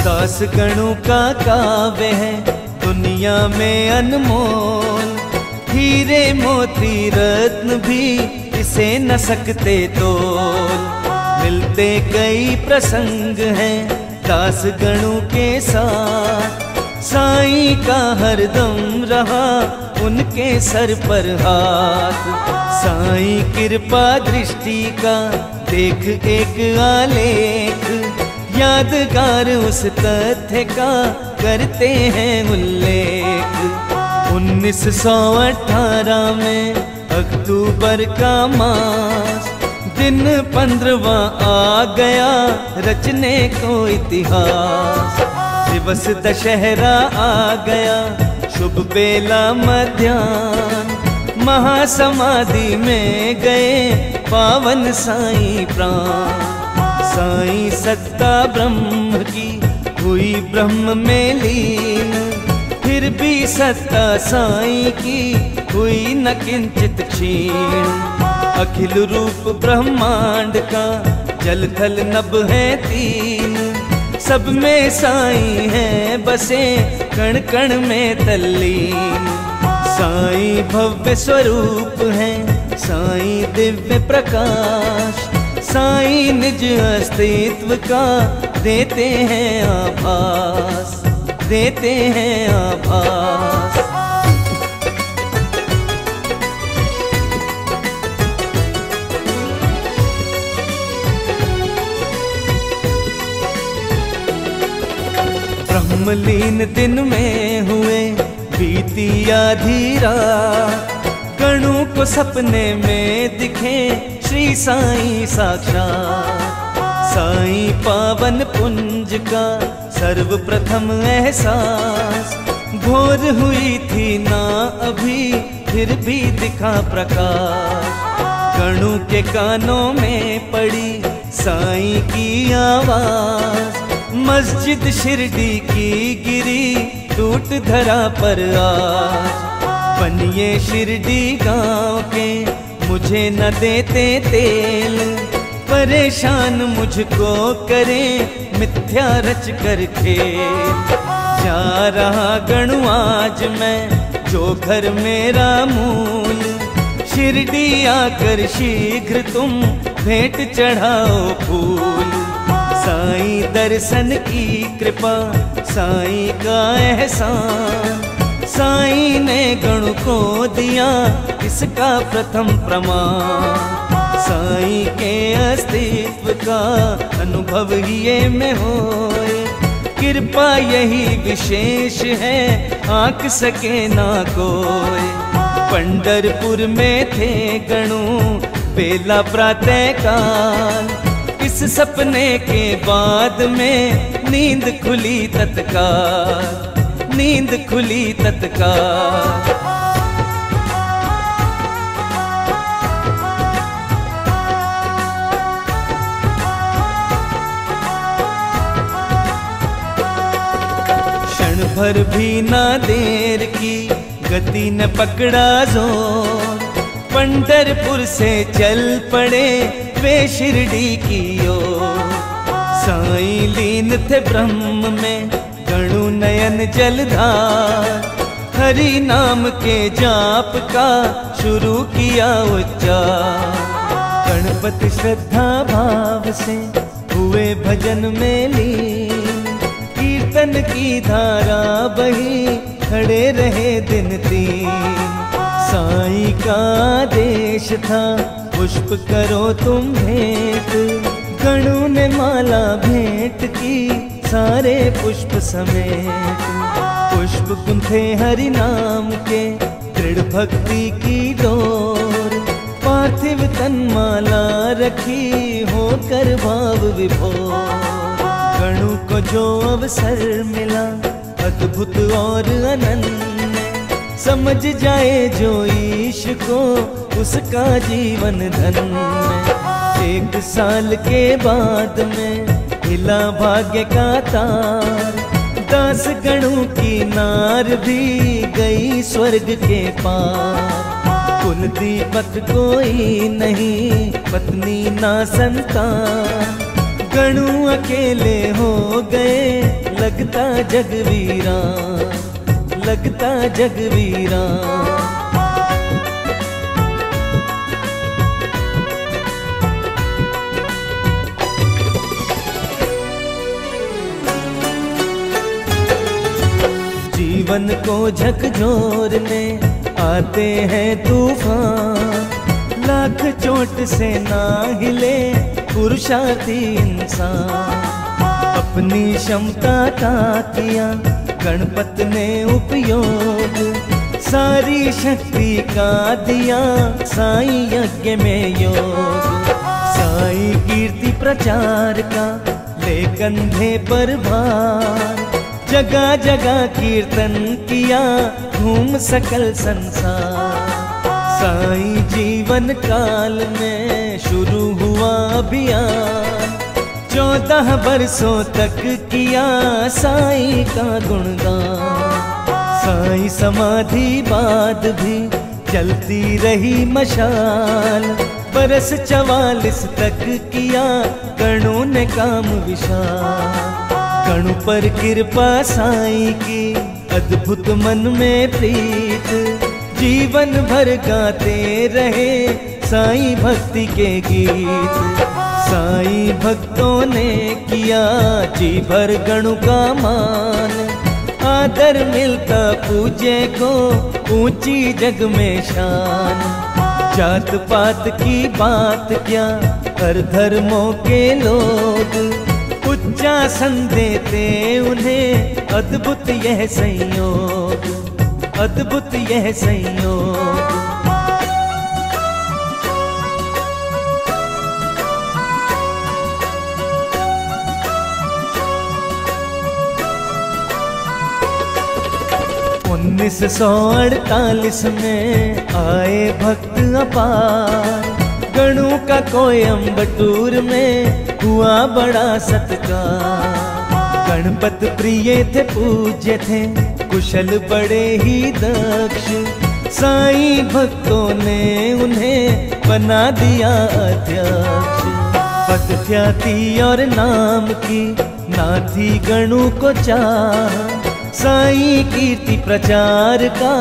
दास गणों का काव्य है दुनिया में अनमोल, हीरे मोती रत्न भी इसे न सकते तोल। मिलते कई प्रसंग हैं दास गणों के साथ, साईं का हरदम रहा उनके सर पर हाथ। साईं कृपा दृष्टि का देख एक आलेख, यादगार उस तथ्य का करते हैं उल्लेख। 1918 में अक्टूबर का मास, दिन 15वां आ गया रचने को इतिहास। दिवस दशहरा आ गया शुभ बेला मध्याह्न, महासमाधि में गए पावन साईं प्राण। साईं सत्ता ब्रह्म की हुई ब्रह्म में लीन, फिर भी सत्ता साईं की हुई न किंचित क्षीण। अखिल रूप ब्रह्मांड का जल थल नभ है तीन, सब में साईं है बसे कण कण में तल्लीन। साईं भव्य स्वरूप है साईं दिव्य प्रकाश, साईं निज अस्तित्व का देते हैं आभास, देते हैं आभास। ब्रह्मलीन दिन में हुए बीती आधी रात, गणों को सपने में दिखे श्री साईं साक्षात। साईं पावन पुंज का सर्वप्रथम एहसास, भोर हुई थी ना अभी फिर भी दिखा प्रकाश। गणों के कानों में पड़ी साईं की आवाज, मस्जिद शिरडी की गिरी टूट धरा पर आज। बनिए शिरडी गांव के मुझे न देते तेल, परेशान मुझको करें मिथ्या रच कर खेल। जा रहा गणु आज मैं जो घर मेरा मूल, शिरडी आकर शीघ्र तुम भेंट चढ़ाओ फूल। साईं दर्शन की कृपा साईं का एहसान, साईं ने गणु को दिया इसका प्रथम प्रमाण। साईं के अस्तित्व का अनुभव ये में होए, कृपा यही विशेष है आंक सके ना कोई। पंढरपुर में थे गणु बेला प्रातः काल, इस सपने के बाद में नींद खुली तत्काल, नींद खुली तत्काल। क्षण भर भी ना देर की गति न पकड़ा जोर, पंढरपुर से चल पड़े वे शिरडी की ओर। साईं लीन थे ब्रह्म में गणु नयन जलधार, हरि नाम के जाप का शुरू किया उच्चार। गणपति श्रद्धा भाव से हुए भजन में लीन, कीर्तन की धारा बही खड़े रहे दिन तीन। साईं का आदेश था पुष्प करो तुम भेंट, गणु ने माला भेंट की सारे पुष्प समेत। पुष्प गुंथे हरि नाम के दृढ़ भक्ति की डोर, पार्थिव तन माला रखी होकर भाव विभोर। गणु को जो अवसर मिला अद्भुत और अनन्य, समझ जाए जो ईश को उसका जीवन धन्य। 1 साल के बाद में हिला भाग्य का तार, दास गणों की नार भी गई स्वर्ग के पार। कुल दीपक कोई नहीं पत्नी ना संतान, गणु अकेले हो गए लगता जगवीरा, लगता जगवीरा। जीवन को झकझोरने आते हैं तूफान, लाख चोट से ना हिले पुरुषार्थी इंसान। अपनी क्षमता का किया गणपत ने उपयोग, सारी शक्ति का दिया साईं यज्ञ में योग। साईं कीर्ति प्रचार का ले कंधे पर भार, जगह जगह कीर्तन किया घूम सकल संसार। साईं जीवन काल में शुरू हुआ अभियान, 14 बरसों तक किया साईं का गुणगान। साईं समाधि बाद भी चलती रही मशाल, बरस 44 तक किया गणों ने काम विशाल। गणों पर कृपा साईं की अद्भुत मन में प्रीत, जीवन भर गाते रहे साईं भक्ति के गीत। साईं भक्तों ने किया जी भर गणों का मान, आदर मिलता पूजे को ऊंची जग में शान। जात पात की बात क्या हर धर्मों के लोग, उच्चासन देते उन्हें अद्भुत यह संयोग, अद्भुत यह संयोग। उन्नीस 1948 में आए भक्त अपार, गणों का कोयम्बटूर में हुआ बड़ा सत्कार। गणपत प्रिय थे पूज्य थे कुशल बड़े ही दक्ष, साईं भक्तों ने उन्हें बना दिया अध्यक्ष। पद ख्याति और नाम की ना थी गणों को चाह, साईं कीर्ति प्रचार का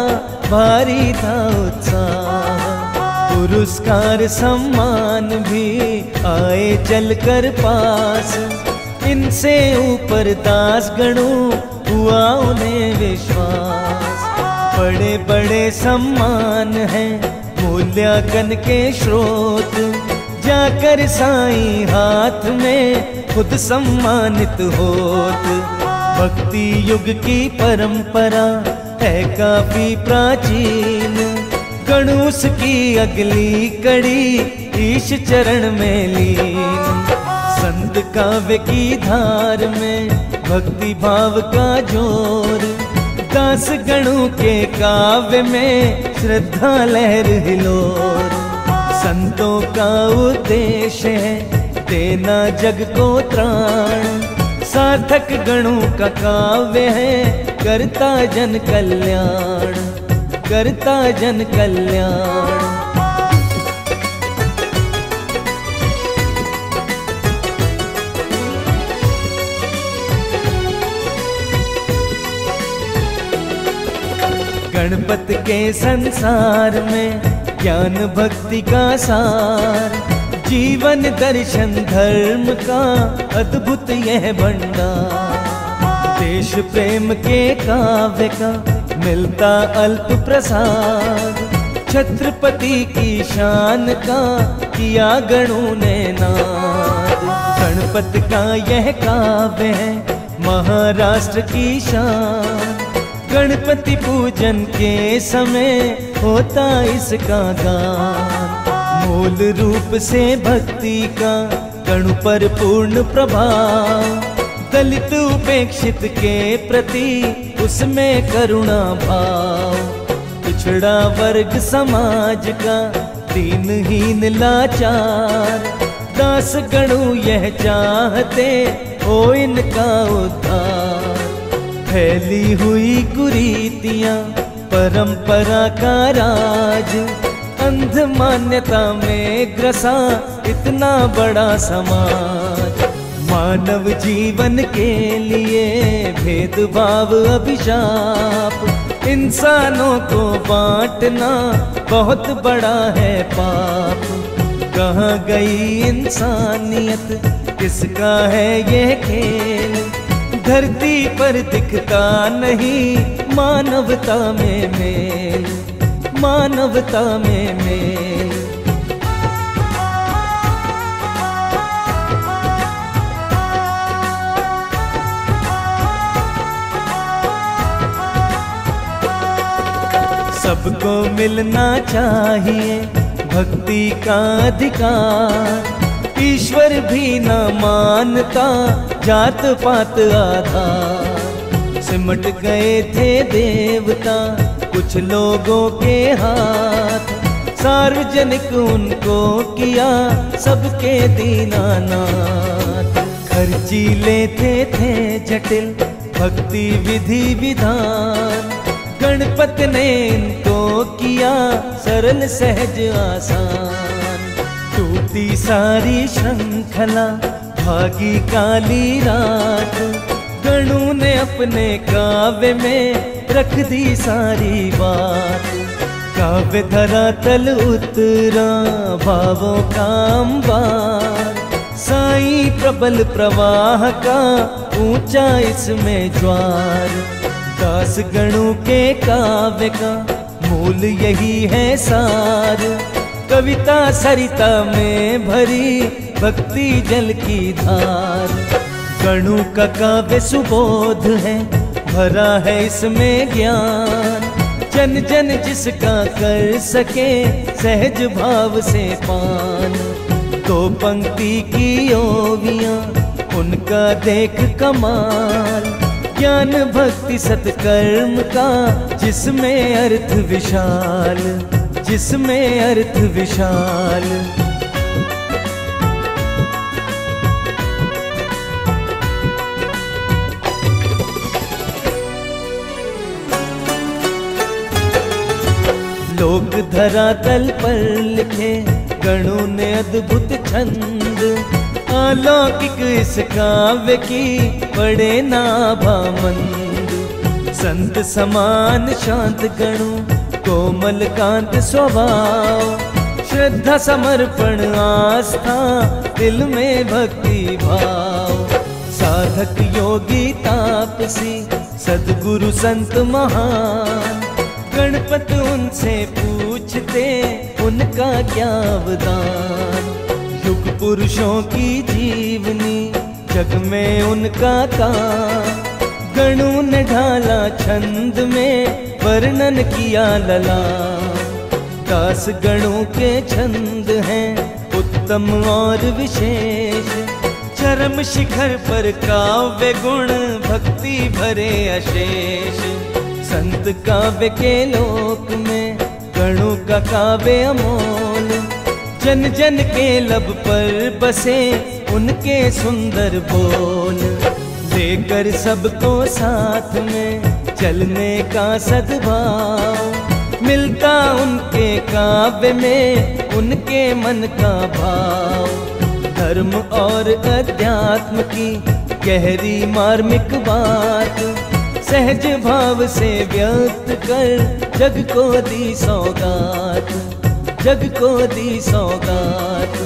भारी था उत्साह। पुरस्कार सम्मान भी आए चलकर पास, इनसे ऊपर दास गणों हुआ उन्हें विश्वास। बड़े बड़े सम्मान हैं मूल्यांकन के स्रोत, जाकर साईं हाथ में खुद सम्मानित होत। भक्ति युग की परंपरा है काफी प्राचीन, गणूस की अगली कड़ी ईश चरण में लीन। संत काव्य की धार में भक्ति भाव का जोर, दास गणों के काव्य में श्रद्धा लहर हिलोर। संतों का उद्देश्य है देना जग को त्राण, सार्थक गणों का काव्य है करता जन कल्याण, करता जन कल्याण। गणपत के संसार में ज्ञान भक्ति का सार, जीवन दर्शन धर्म का अद्भुत यह भंडार। देश प्रेम के काव्य का मिलता अल्प प्रसाद, छत्रपति की शान का किया गणों ने नाद। गणपत का यह काव्य है महाराष्ट्र की शान, गणपति पूजन के समय होता इसका गान। मूल रूप से भक्ति का गणों पर पूर्ण प्रभाव, दलित उपेक्षित के प्रति उसमें करुणा भाव। पिछड़ा वर्ग समाज का दीनहीन लाचार, दास गणों यह चाहते हो इनका उद्धार। फैली हुई कुरीतियां परंपरा का राज, अंध मान्यता में ग्रसा इतना बड़ा समाज। मानव जीवन के लिए भेदभाव अभिशाप, इंसानों को बांटना बहुत बड़ा है पाप। कहाँ गई इंसानियत, किसका है ये खेल, धरती पर दिखता नहीं मानवता में मेल, मानवता में मेल। सबको मिलना चाहिए भक्ति का अधिकार, ईश्वर भी न मानता जात पात आधार। सिमट गए थे देवता कुछ लोगों के हाथ, सार्वजनिक उनको किया सबके दीनानाथ। खर्चीले थे जटिल भक्ति विधि विधान, गणपति ने इनको किया सरल सहज आसान। टूटी सारी श्रृंखला भागी काली रात, गणु ने अपने काव्य में रख दी सारी बात। काव्य धरातल उतरा भावों का अंबार, साईं प्रबल प्रवाह का ऊंचा इसमें ज्वार। दास गणों के काव्य का मूल यही है सार, कविता सरिता में भरी भक्ति जल की धार। गणों का काव्य सुबोध है, भरा है इसमें ज्ञान, जन जन जिसका कर सके सहज भाव से पान। दो पंक्ति की ओवियां उनका देख कमाल, ज्ञान भक्ति सत्कर्म का जिसमें अर्थ विशाल, जिसमें अर्थ विशाल। लोक धरातल पर लिखे गणों ने अद्भुत छंद, अलौकिक इस काव्य की पड़े नाभामंद। संत समान शांत गणों कोमल कांत स्वभाव, श्रद्धा समर्पण आस्था दिल में भक्ति भाव। साधक योगी तापसी सद्गुरु संत महान, गणपति उनसे पूछते उनका क्या वरदान। युग पुरुषों की जीवनी जग में उनका काम, गणों ने ढाला छंद में वर्णन किया लला। दास गणों के छंद हैं उत्तम और विशेष, चरम शिखर पर काव्य गुण भक्ति भरे अशेष। संत काव्य के लोक में गणों का काव्य अमोल, जन जन के लब पर बसे उनके सुंदर बोल। लेकर सबको साथ में चलने का सद्भाव, मिलता उनके काव्य में उनके मन का भाव। धर्म और अध्यात्म की गहरी मार्मिक बात, सहज भाव से व्यक्त कर जग को दी सौगात, जग को दी सौगात।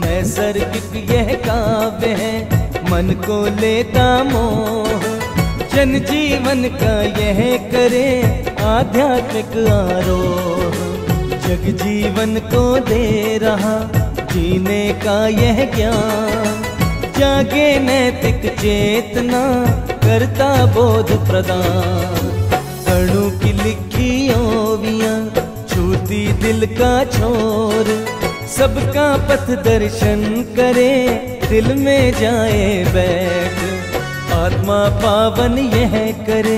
नैसर्गिक यह काव्य है मन को लेता मोह, जन जीवन का यह करे आध्यात्मिक आरोह। जग जीवन को दे रहा जीने का यह ज्ञान, जागे नैतिक चेतना करता बोध प्रदान। गणों की लिखी ओवियां छूती दिल का छोर, सबका पथ दर्शन करे दिल में जाए बैठ। आत्मा पावन यह करे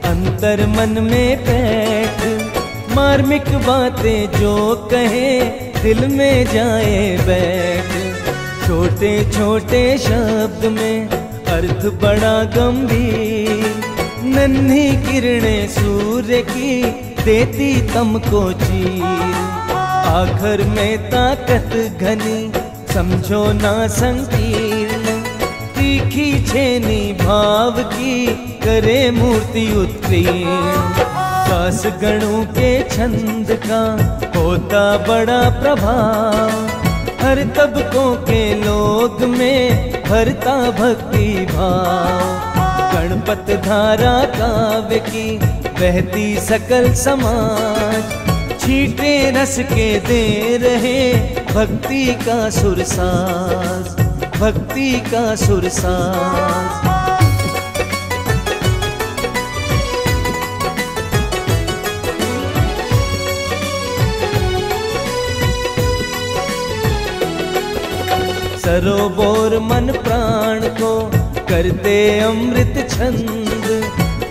अंतर मन में बैठ, मार्मिक बातें जो कहे दिल में जाए बैठ। छोटे छोटे शब्द में अर्थ बड़ा गंभीर, नन्ही किरणें सूर्य की देती तम को चीर। आखिर में ताकत घनी समझो ना संकीर्ण, तीखी छेनी भाव की करे मूर्ति उत्कीर्ण। दास गणों के छंद का होता बड़ा प्रभाव, हर तबकों के लोग में भरता भक्ति भाव। गणपत धारा काव्य की बहती सकल समाज, छींटे रस के दे रहे भक्ति का सुरसाज, भक्ति का सुरसाज। सरोबोर मन प्राण को करते अमृत छंद,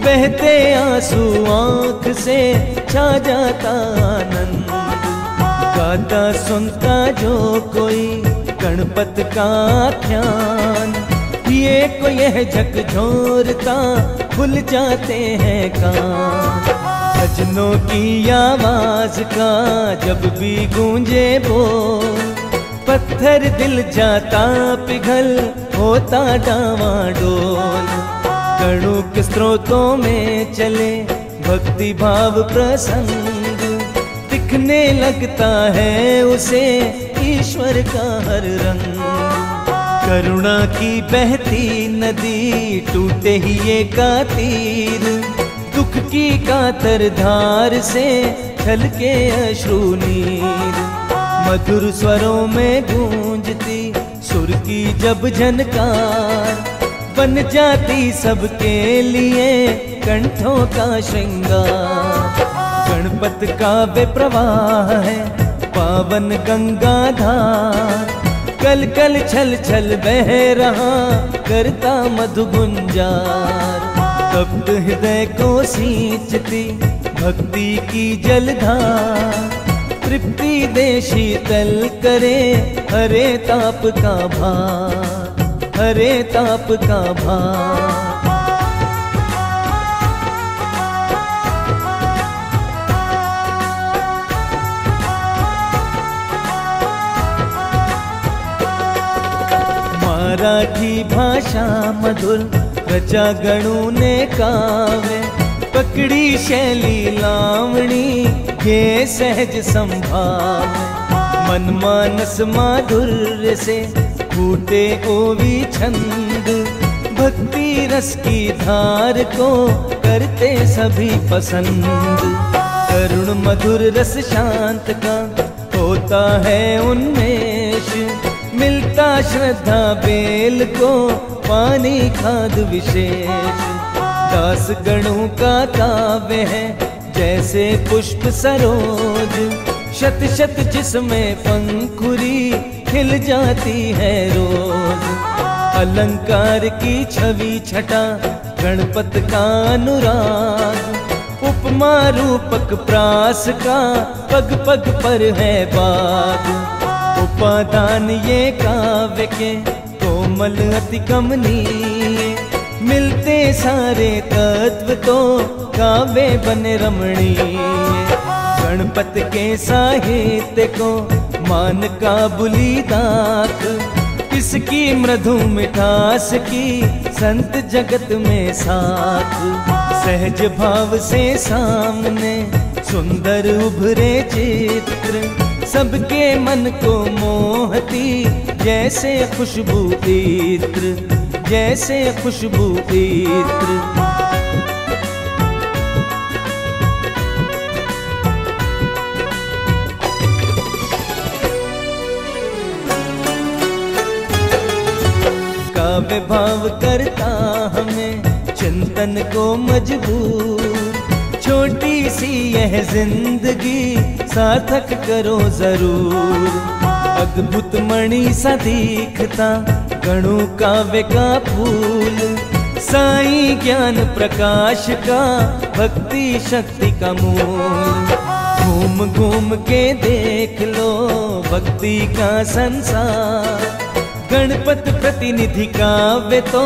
बहते आंसू आंख से छा जाता आनंद। गाता सुनता जो कोई गणपत का ख्यान, ये को यह झकझोरता भूल जाते हैं कान। भजनों की आवाज का जब भी गूंजे बोल, पत्थर दिल जाता पिघल होता डावाडोल। गणों के स्रोतों में चले भक्ति भाव प्रसंग, दिखने लगता है उसे ईश्वर का हर रंग। करुणा की बहती नदी टूटे ही ये का तीर, दुख की कातर धार से छलके अश्रु नीर। मधुर स्वरों में गूंजती सुर की जब झनकार, बन जाती सबके लिए कंठों का श्रृंगार। गणपत का वे प्रवाह है पावन गंगा धार, कल कल छल छल बह रहा करता मधु गुंजार। तप्त हृदय को सींचती भक्ति की जलधार, तृप्ति दे शीतल करे हरे ताप का भार, हरे ताप का भार। मराठी भाषा मधुर रचा गणों ने काव्य, पकड़ी शैली लावणी ये सहज संभाव। मनमानस माधुर्य से फूटे ओवी छंद, भक्ति रस की धार को करते सभी पसंद। करुण मधुर रस शांत का होता है उन्मेष, मिलता श्रद्धा बेल को पानी खाद विशेष। दास गणों का काव्य है जैसे पुष्प सरोज, शत शत जिसमें पंखुरी खिल जाती है रोज। अलंकार की छवि छटा गणपत का अनुराग, उपमा रूपक प्रास का पग पग पर है बाग। उपादान ये काव्य के कोमल अति कमनीय, मिलते सारे तत्व तो काव्य बने रमणीय। गणपत के साहित्य को मान का बुलीदाक, किसकी मृदु मिठास की संत जगत में साथ। सहज भाव से सामने सुंदर उभरे चित्र, सबके मन को मोहती जैसे खुशबू इत्र, जैसे खुशबू इत्र। काव्य भाव करता हमें चिंतन को मजबूर, छोटी सी यह जिंदगी सार्थक करो जरूर। अद्भुत मणि सा दिखता गणों काव्य का फूल, साईं ज्ञान प्रकाश का भक्ति शक्ति का मूल। घूम घूम के देख लो भक्ति का संसार, गणपत प्रतिनिधि काव्य तो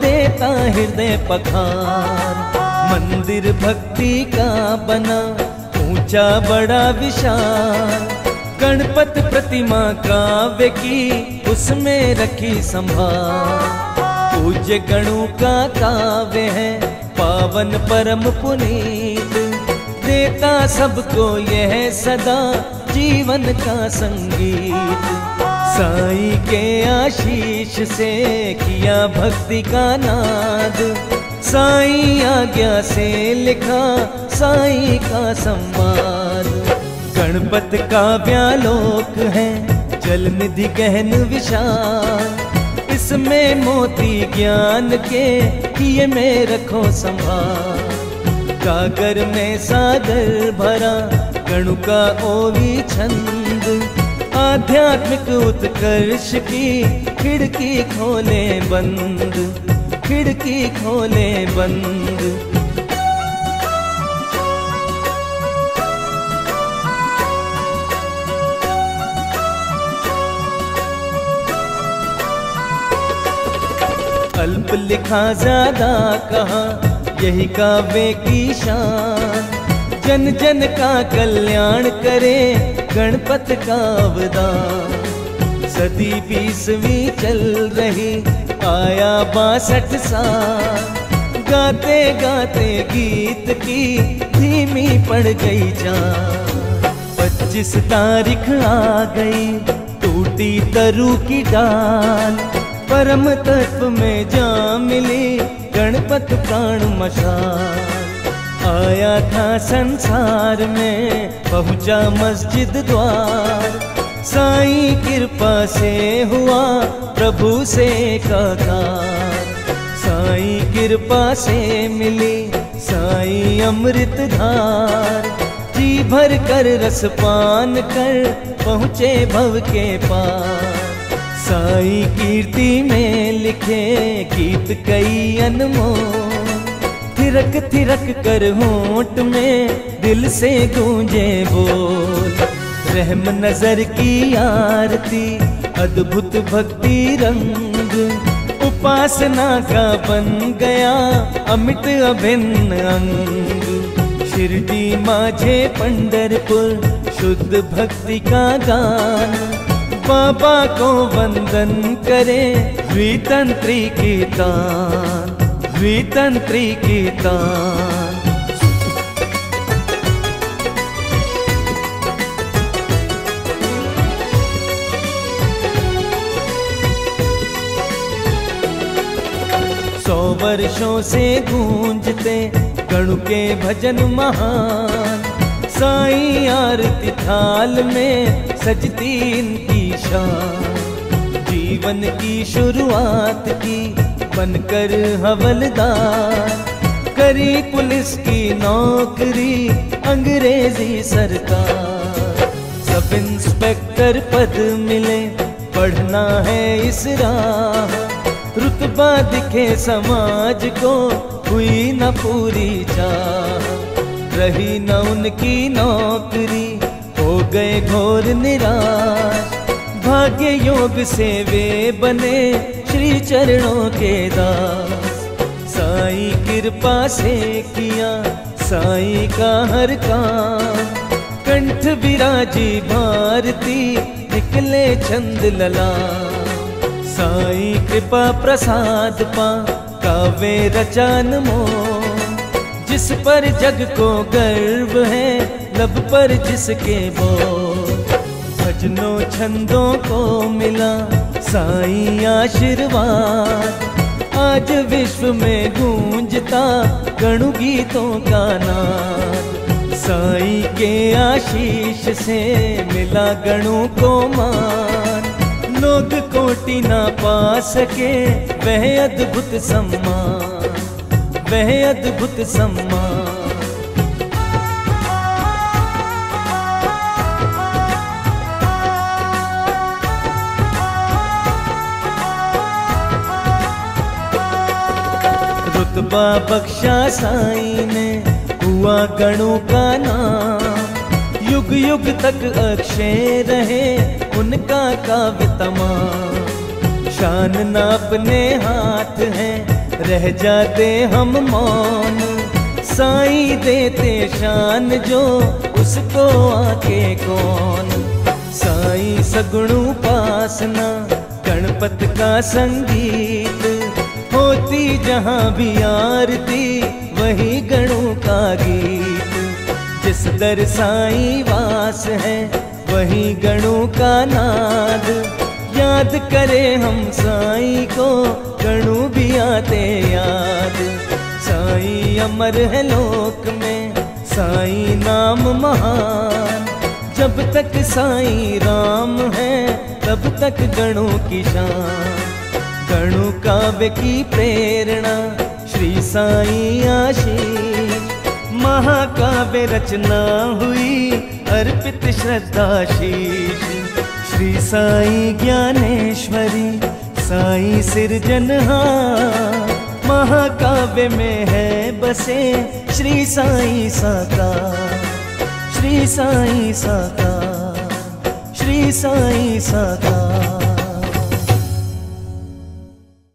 देता हृदय पखार। मंदिर भक्ति का बना ऊंचा बड़ा विशाल, गणपत प्रतिमा काव्य की उसमें रखी संभाल। पूज्य गणों का काव्य है पावन परम पुनीत, देता सबको यह सदा जीवन का संगीत। साईं के आशीष से किया भक्ति का नाद, साईं आज्ञा से लिखा साईं का संवाद। गणपत काव्यालोक है जल निधि गहन विशाल, इसमें मोती ज्ञान के किए में रखो संभाल। गागर में सागर भरा गणु का ओवी छंद, आध्यात्मिक उत्कर्ष की खिड़की खोले बंद, खिड़की खोले बंद। अल्प लिखा ज्यादा कहा यही काव्य की शान, जन जन का कल्याण करे गणपत का अवदान। सदी 20वीं चल रही आया 62 साल, गाते गाते गीत की धीमी पड़ गई जान। 25 तारीख आ गई टूटी तरु की डाल, परम तत्व में जा मिली गणपत प्राण मशाल। आया था संसार में पहुंचा मस्जिद द्वार, साईं कृपा से हुआ प्रभु से एकाकार। साईं कृपा से मिली साईं अमृत धार, जी भर कर रस पान कर पहुँचे भव के पार। साईं कीर्ति में लिखे गीत कई अनमोल, थिरक थिरक कर होंठ में दिल से गूंजे बोल। रहम नजर की आरती अद्भुत भक्ति रंग, उपासना का बन गया अमिट अभिन्न अंग। शिरडी माझे पंढरपुर शुद्ध भक्ति का गान, बाबा को वंदन करे द्वितंत्री की तान, द्वितंत्री की तान। सौ वर्षों से गूंजते गणु के भजन महान, साईं आरती थाल में सजती इनकी शान। जीवन की शुरुआत की बनकर हवलदार, करी पुलिस की नौकरी अंग्रेजी सरकार। सब इंस्पेक्टर पद मिले पढ़ना है इस राह, रुतबा दिखे समाज को हुई न पूरी चाह। रही न उनकी नौकरी हो गए घोर निराश, भाग्य योग से वे बने श्री चरणों के दास। साईं कृपा से किया साईं का हर काम, कंठ विराजी भारती निकले छंद ललाम। साईं कृपा प्रसाद पा काव्य रचान मोह, जिस पर जग को गर्व है लब पर जिसके बोल। भजनों छंदों को मिला साईं आशीर्वाद, आज विश्व में गूंजता गणु गीतों का नाद। साईं के आशीष से मिला गणों को मान, लोग कोटि ना पा सके वह अद्भुत सम्मान, वह अद्भुत सम्मान। रुतबा बख्शा साईं ने हुआ गणों का नाम, युग युग तक अक्षय रहे उनका काव्य तमाम। शान न अपने हाथ है रह जाते हम मौन, साईं देते शान जो उसको आके कौन। साईं सगुणु उपासना गणपत का संगीत, होती जहाँ भी आरती वही गणों का गीत। जिस दर साईं वास है वही गणों का नाद, याद करे हम साईं को गणों भी आते याद। साईं अमर है लोक में, साईं नाम महान, जब तक साईं राम है तब तक गणों की शान। गणों काव्य की प्रेरणा श्री साईं आशीष, महाकाव्य रचना हुई अर्पित श्रद्धा शीश। श्री साईं ज्ञानेश्वरी साईं सिरजनहार, महाकाव्य में है बसे श्री साईं साकार। श्री साईं साकार, श्री साईं साकार।